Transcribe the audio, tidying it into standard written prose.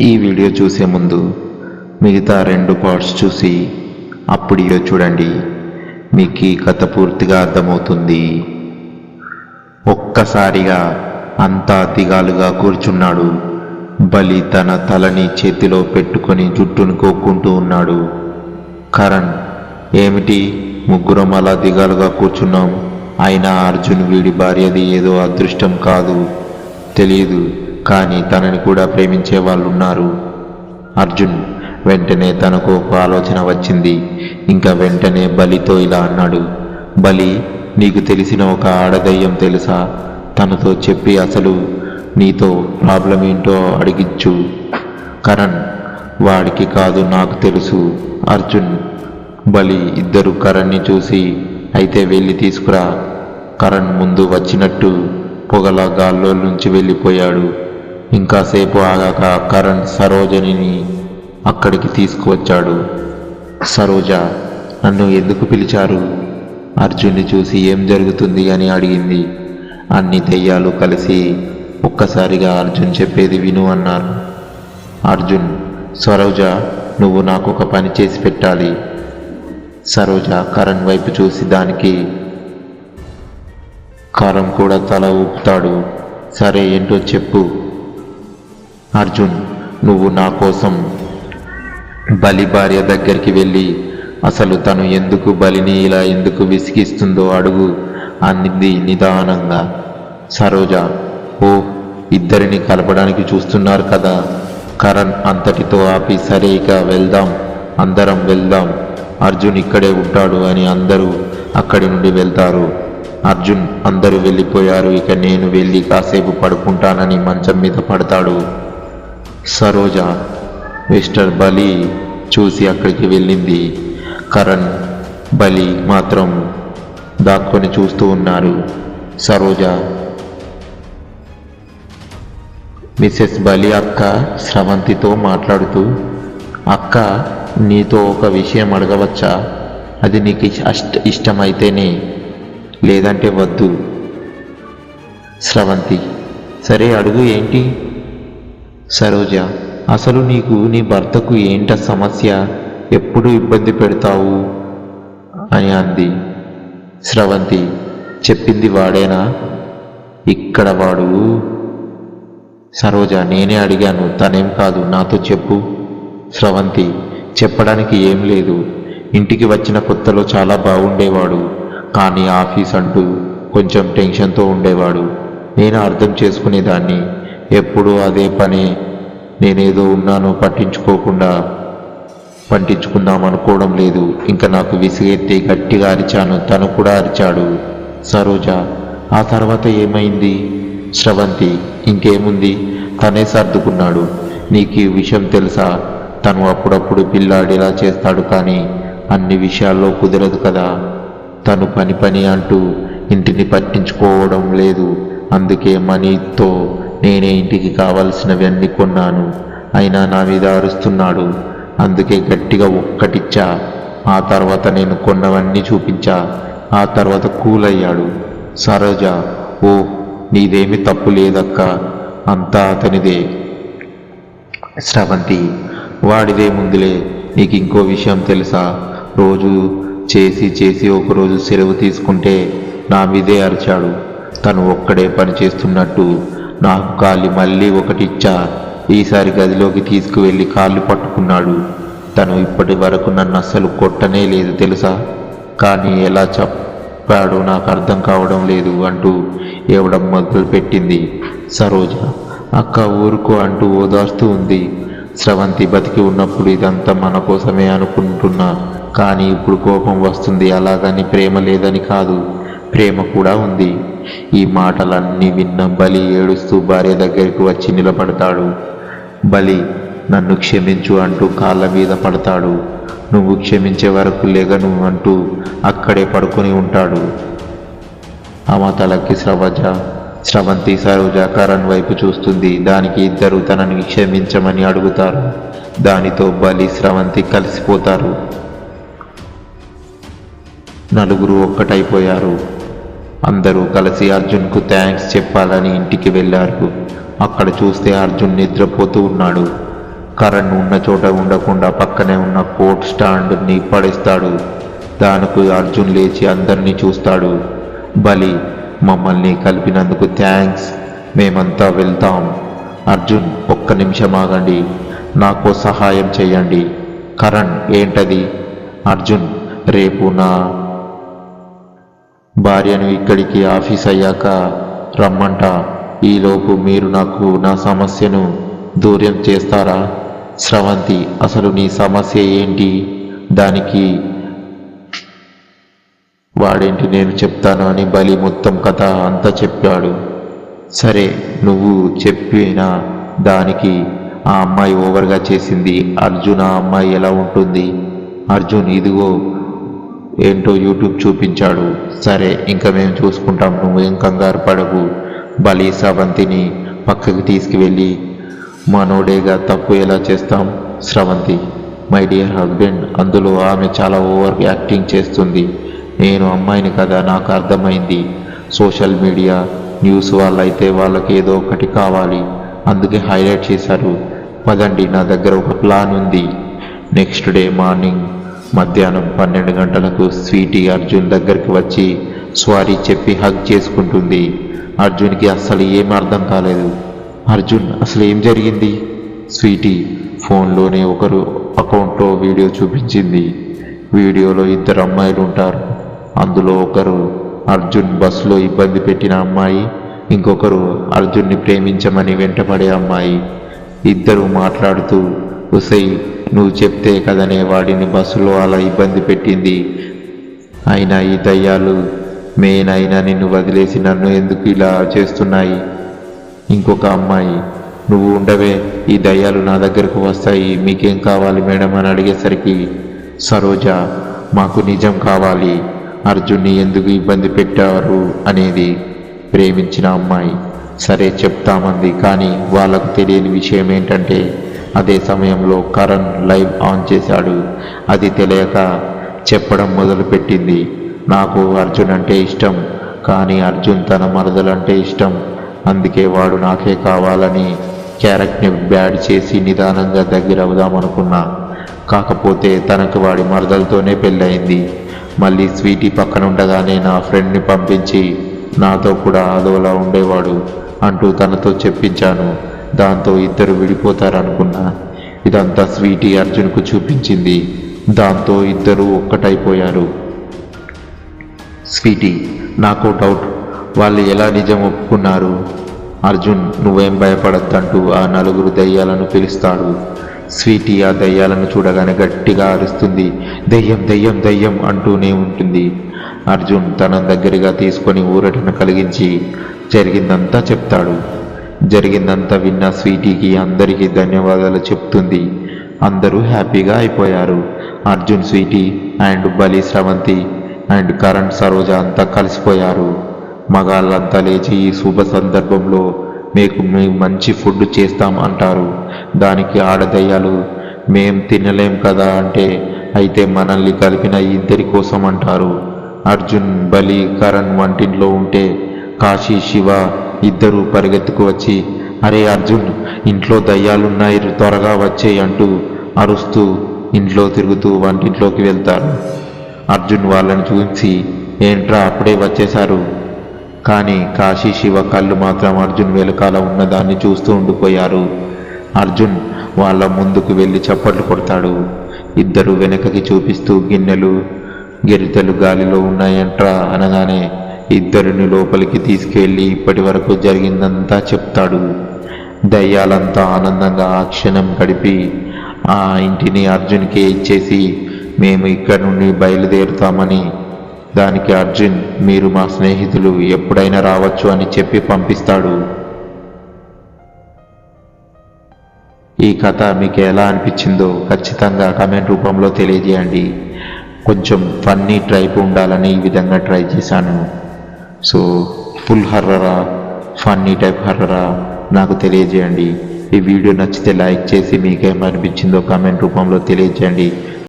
ఈ వీడియో చూసే ముందు మిగతా 2 పార్ట్స్ చూసి అప్పుడియో చూడండి. మీకు ఈ కథ పూర్తిగా అర్థమవుతుంది. ఒక్కసారిగా అంతా దిగాలుగా కూర్చున్నాడు. బలి తన తలని చేతిలో పెట్టుకొని జుట్టును కోక్కుంటూ ఉన్నాడు. కరణ్, ఏమిటి ముగ్గురం అలా దిగాలుగా కూర్చున్నాం? అయినా అర్జున్ వీడి భార్యది ఏదో అదృష్టం కాదు తెలియదు, కానీ తనని కూడా ప్రేమించే వాళ్ళు ఉన్నారు. అర్జున్ వెంటనే తనకు ఒక ఆలోచన వచ్చింది. ఇంకా వెంటనే బలితో ఇలా అన్నాడు. బలి, నీకు తెలిసిన ఒక ఆడదయ్యం తెలుసా? తనతో చెప్పి అసలు నీతో ప్రాబ్లం ఏంటో అడిగించు. కరణ్, వాడికి కాదు నాకు తెలుసు. అర్జున్, బలి ఇద్దరు కరణ్ని చూసి అయితే వెళ్ళి తీసుకురా. కరణ్ ముందు వచ్చినట్టు పొగల గాల్లో నుంచి వెళ్ళిపోయాడు. ఇంకాసేపు ఆగాక కరణ్ సరోజనిని అక్కడికి తీసుకువచ్చాడు. సరోజ, నన్ను ఎందుకు పిలిచారు? అర్జున్ని చూసి ఏం జరుగుతుంది అని అడిగింది. అన్ని దెయ్యాలు కలిసి ఒక్కసారిగా అర్జున్ చెప్పేది విను అన్నారు. అర్జున్, సరోజ, నువ్వు నాకు ఒక పని చేసి పెట్టాలి. సరోజ కరణ్ వైపు చూసి దానికి కరణ్ కూడా తల ఊపుతాడు. సరే, ఏంటో చెప్పు. అర్జున్, నువ్వు నా కోసం బలి భార్య దగ్గరికి వెళ్ళి అసలు తను ఎందుకు బలిని ఇలా ఎందుకు విసిగిస్తుందో అడుగు అంది నిదానంగా. సరోజ, ఓ, ఇద్దరిని కలపడానికి చూస్తున్నారు కదా. కరణ్ అంతటితో ఆపి, సరే ఇక వెళ్దాం, అందరం వెళ్దాం, అర్జున్ ఇక్కడే ఉంటాడు అని అందరూ అక్కడి నుండి వెళ్తారు. అర్జున్ అందరూ వెళ్ళిపోయారు. ఇక నేను వెళ్ళి కాసేపు పడుకుంటానని మంచం మీద పడతాడు. సరోజ మిస్టర్ బలి చూసి అక్కడికి వెళ్ళింది. కరణ్, బలి మాత్రం దాక్కొని చూస్తూ ఉన్నారు. సరోజ, మిసెస్ బలి అక్క స్రవంతితో మాట్లాడుతూ, అక్క, నీతో ఒక విషయం అడగవచ్చా? అది నీకు ఇష్టమైతేనే, లేదంటే వద్దు. స్రవంతి, సరే అడుగు, ఏంటి? సరోజ, అసలు నీకు నీ భర్తకు ఏంట సమస్య? ఎప్పుడు ఇబ్బంది పెడతావు అని అంది. స్రవంతి, చెప్పింది వాడేనా? ఇక్కడ వాడు. సరోజ, నేనే అడిగాను, తనేం కాదు, నాతో చెప్పు. స్రవంతి, చెప్పడానికి ఏం లేదు. ఇంటికి వచ్చిన కొత్తలో చాలా బాగుండేవాడు, కానీ ఆఫీస్ అంటూ కొంచెం టెన్షన్తో ఉండేవాడు. నేను అర్థం చేసుకునేదాన్ని. ఎప్పుడూ అదే పని. నేనేదో ఉన్నానో పట్టించుకుందాం అనుకోవడం లేదు. ఇంకా నాకు విసిగెత్తి గట్టిగా అరిచాను. తను కూడా అరిచాడు. సరోజ, ఆ తర్వాత ఏమైంది? స్రవంతి, ఇంకేముంది, తనే సర్దుకున్నాడు. నీకు ఈ విషయం తెలుసా? తను అప్పుడప్పుడు పిల్లాడిలా చేస్తాడు, కానీ అన్ని విషయాల్లో కుదరదు కదా. తను పని అంటూ ఇంటిని పట్టించుకోవడం లేదు. అందుకే మనీతో నేనే ఇంటికి కావలసినవన్నీ కొన్నాను. అయినా నా మీద అరుస్తున్నాడు. అందుకే గట్టిగా ఒక్కటిచ్చా. ఆ తర్వాత నేను కొన్నవన్నీ చూపించా. ఆ తర్వాత కూల్ అయ్యాడు. సరోజ, ఓ, నీదేమి తప్పు లేదక్క, అంతా అతనిదే. స్రవంతి, వాడిదే ముందులే. నీకు ఇంకో విషయం తెలుసా? రోజు చేసి ఒకరోజు సెలవు తీసుకుంటే నా మీదే అరిచాడు. తను ఒక్కడే పని చేస్తున్నట్టు నాకు కాలి మళ్ళీ ఒకటి ఇచ్చా. ఈసారి గదిలోకి తీసుకువెళ్ళి కాళ్ళు పట్టుకున్నాడు. తను ఇప్పటి వరకు నన్ను అస్సలు కొట్టనే లేదు తెలుసా. కానీ ఎలా చెప్పాడో నాకు అర్థం కావడం లేదు అంటూ ఏవడం మొదలుపెట్టింది. సరోజ, అక్క ఊరుకో అంటూ ఓదార్స్తూ ఉంది. స్రవంతి, బతికి ఉన్నప్పుడు ఇదంతా మన కోసమే అనుకుంటున్నా, కానీ ఇప్పుడు కోపం వస్తుంది. అలాగని ప్రేమ లేదని కాదు, ప్రేమ కూడా ఉంది. ఈ మాటలన్నీ విన్న బలి ఏడుస్తూ భార్య దగ్గరికి వచ్చి నిలబడతాడు. బలి, నన్ను క్షమించు అంటూ కాళ్ళ మీద పడతాడు. నువ్వు క్షమించే వరకు లేగను అంటూ అక్కడే పడుకొని ఉంటాడు. అవతలకి స్రవంతి సరోజ కరణ్ వైపు చూస్తుంది. దానికి ఇద్దరు తనని క్షమించమని అడుగుతారు. దానితో బలి స్రవంతి కలిసిపోతారు. నలుగురు ఒక్కటైపోయారు. అందరూ కలిసి అర్జున్కు థ్యాంక్స్ చెప్పాలని ఇంటికి వెళ్ళారు. అక్కడ చూస్తే అర్జున్ నిద్రపోతూ ఉన్నాడు. కరణ్ ఉన్న చోట ఉండకుండా పక్కనే ఉన్న కోట్ స్టాండ్ని పడేస్తాడు. దానికి అర్జున్ లేచి అందరినీ చూస్తాడు. బలి, మమ్మల్ని కలిపినందుకు థ్యాంక్స్, మేమంతా వెళ్తాం. అర్జున్, ఒక్క నిమిషం ఆగండి, నాకు సహాయం చేయండి. కరణ్, ఏంటది? అర్జున్, రేపు నా భార్యను ఇక్కడికి ఆఫీస్ అయ్యాక రమ్మంట. ఈలోపు మీరు నాకు నా సమస్యను దూరం చేస్తారా? స్రవంతి, అసలు నీ సమస్య ఏంటి? దానికి వాడేంటి నేను చెప్తాను అని బలి మొత్తం కథ అంతా చెప్పాడు. సరే, నువ్వు చెప్పిన దానికి ఆ అమ్మాయి ఓవర్గా చేసింది. అర్జున్, ఆ అమ్మాయి ఎలా ఉంటుంది? అర్జున్, ఇదిగో ఏంటో యూట్యూబ్ చూపించాడు. సరే, ఇంకా మేము చూసుకుంటాం, నువ్వేం కంగారు పడకు. బలి స్రవంతిని పక్కకి తీసుకువెళ్ళి, మనోడేగా, తప్పు ఎలా చేస్తాం? స్రవంతి, మై డియర్ హస్బెండ్, అందులో ఆమె చాలా ఓవర్ యాక్టింగ్ చేస్తుంది. నేను అమ్మాయిని కదా, నాకు అర్థమైంది. సోషల్ మీడియా న్యూస్ వాళ్ళైతే వాళ్ళకి ఏదో ఒకటి కావాలి, అందుకే హైలైట్ చేశారు. పదండి, నా దగ్గర ఒక ప్లాన్ ఉంది. నెక్స్ట్ డే మార్నింగ్ మధ్యాహ్నం 12 గంటలకు స్వీటీ అర్జున్ దగ్గరికి వచ్చి సారీ చెప్పి హగ్ చేసుకుంటుంది. అర్జున్కి అస్సలు ఏం అర్థం కాలేదు. అర్జున్, అసలు ఏం జరిగింది? స్వీటీ ఫోన్లోనే ఒకరు అకౌంట్లో వీడియో చూపించింది. వీడియోలో 2 అమ్మాయిలు ఉంటారు. అందులో ఒకరు అర్జున్ బస్సులో ఇబ్బంది పెట్టిన అమ్మాయి, ఇంకొకరు అర్జున్ని ప్రేమించమని వెంటపడే అమ్మాయి. ఇద్దరు మాట్లాడుతూ, ఉసై, నువ్వు చెప్తే కదనే వాడిని బస్సులో అలా ఇబ్బంది పెట్టింది. అయినా ఈ దయ్యాలు మెయిన్ అయినా నిన్ను వదిలేసి నన్ను ఎందుకు ఇలా చేస్తున్నాయి? ఇంకొక అమ్మాయి, నువ్వు ఉండవే, ఈ దయ్యాలు నా దగ్గరకు వస్తాయి, మీకేం కావాలి మేడం అని అడిగేసరికి, సరోజ, మాకు నిజం కావాలి, అర్జున్ని ఎందుకు ఇబ్బంది పెట్టారు అనేది. ప్రేమించిన అమ్మాయి, సరే చెప్తామంది. కానీ వాళ్ళకు తెలియని విషయం ఏంటంటే అదే సమయంలో కరణ్ లైవ్ ఆన్ చేశాడు. అది తెలియక చెప్పడం మొదలుపెట్టింది. నాకు అర్జున్ అంటే ఇష్టం, కానీ అర్జున్ తన మరదలంటే ఇష్టం, అందుకే వాడు నాకే కావాలని క్యారెక్టర్ని బ్యాడ్ చేసి నిదానంగా దగ్గర అవుదామనుకున్నా. కాకపోతే తనకు వాడి మరదలతోనే పెళ్ళయింది. మళ్ళీ స్వీటీ పక్కన ఉండగానే నా ఫ్రెండ్ని పంపించి నాతో కూడా అదోలా ఉండేవాడు అంటూ తనతో చెప్పించాను. దాంతో ఇద్దరు విడిపోతారనుకున్నా. ఇదంతా స్వీటీ అర్జున్కు చూపించింది. దాంతో ఇద్దరు ఒక్కటైపోయారు. స్వీటీ, నాకు డౌట్, వాళ్ళు ఎలా నిజం ఒప్పుకున్నారు? అర్జున్, నువ్వేం భయపడద్దంటూ ఆ 4 దయ్యాలను పిలుస్తాడు. స్వీటీ ఆ దయ్యాలను చూడగానే గట్టిగా అరుస్తుంది. దయ్యం, దయ్యం, దయ్యం అంటూనే ఉంటుంది. అర్జున్ తన దగ్గరగా తీసుకొని ఊరటను కలిగించి జరిగిందంతా చెప్తాడు. జరిగిందంతా విన్న స్వీటీకి అందరికీ ధన్యవాదాలు చెప్తుంది. అందరూ హ్యాపీగా అయిపోయారు. అర్జున్, స్వీటీ అండ్ బలి, స్రవంతి అండ్ కరణ్, సరోజ అంతా కలిసిపోయారు. మగాళ్ళంతా లేచి ఈ శుభ సందర్భంలో మేము మంచి ఫుడ్ చేస్తాం అంటారు. దానికి ఆడదయ్యాలు, మేం తినలేం కదా అంటే, అయితే మనల్ని కలిపిన ఇద్దరి కోసం అంటారు. అర్జున్, బలి, కరణ్ వంటింట్లో ఉంటే కాశీ, శివ ఇద్దరు పరిగెత్తుకు వచ్చి, అరే అర్జున్, ఇంట్లో దయ్యాలున్నాయి, త్వరగా వచ్చేయి అంటూ అరుస్తూ ఇంట్లో తిరుగుతూ వంటింట్లోకి వెళ్తారు. అర్జున్ వాళ్ళని చూసి, ఏంట్రా అప్పుడే వచ్చేశారు? కానీ కాశీ, శివ కళ్ళు మాత్రం అర్జున్ వెనకాల ఉన్నదాన్ని చూస్తూ ఉండిపోయారు. అర్జున్ వాళ్ళ ముందుకు వెళ్ళి చప్పట్లు కొడతాడు. ఇద్దరు వెనకకి చూపిస్తూ, గిన్నెలు గెరితలు గాలిలో ఉన్నాయంట్రా అనగానే ఇద్దరిని లోపలికి తీసుకెళ్ళి ఇప్పటి వరకు జరిగిందంతా చెప్తాడు. దయ్యాలంతా ఆనందంగా ఆ క్షణం గడిపి ఆ ఇంటిని అర్జున్కే ఇచ్చేసి, మేము ఇక్కడ నుండి బయలుదేరుతామని, దానికి అర్జున్, మీరు మా స్నేహితులు, ఎప్పుడైనా రావచ్చు అని చెప్పి పంపిస్తాడు. ఈ కథ మీకు ఎలా అనిపించిందో ఖచ్చితంగా కామెంట్ రూపంలో తెలియజేయండి. కొంచెం ఫన్నీ టైప్ ఉండాలని ఈ విధంగా ట్రై చేశాను. సో ఫుల్ హర్రరా, ఫన్నీ టైప్ హర్రరా నాకు తెలియజేయండి. ఈ వీడియో నచ్చితే లైక్ చేసి మీకేమనిపించిందో కామెంట్ రూపంలో తెలియజేయండి.